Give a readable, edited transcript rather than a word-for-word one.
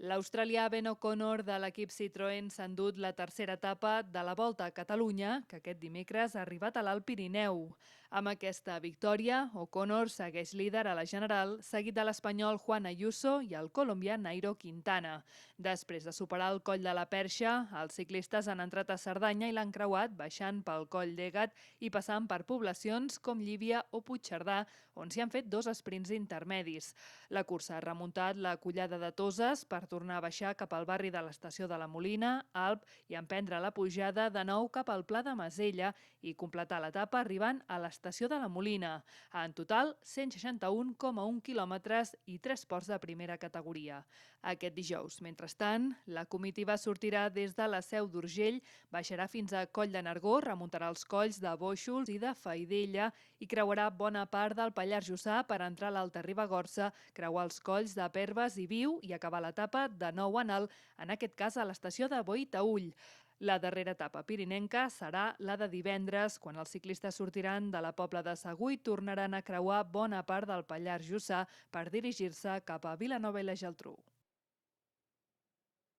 L'australià Ben O'Connor de l'equip Citroën s'ha endut la tercera etapa de la Volta a Catalunya, que aquest dimecres ha arribat a l'Alt Pirineu. Amb aquesta victòria, O'Connor segueix líder a la general, seguit de l'espanyol Juan Ayuso i el colombià Nairo Quintana. Després de superar el coll de la Perxa, els ciclistes han entrat a Cerdanya i l'han creuat, baixant pel coll d'Egat i passant per poblacions com Llívia o Puigcerdà, on s'hi han fet dos sprints intermedis. La cursa ha remuntat la Collada de Toses per tornar a baixar cap al barri de l'Estació de la Molina, Alp, i emprendre la pujada de nou cap al Pla de Masella i completar l'etapa arribant a l'Estació de la Molina. En total, 161,1 quilòmetres i 3 ports de primera categoria. Aquest dijous, mentrestant, la comitiva sortirà des de la Seu d'Urgell, baixarà fins a Coll de Nargó, remuntarà els colls de Bóixols i de Faidella i creuarà bona part del Pallars Jussà per entrar a l'Alta Ribagorça, creuar els colls de Perves i Viu i acabar l'etapa de nou en alt, en aquest cas a l'estació de Boí-Taüll. La darrera etapa pirinenca serà la de divendres, quan els ciclistes sortiran de la Pobla de Segur i tornaran a creuar bona part del Pallars Jussà per dirigir-se cap a Vilanova i la Geltrú.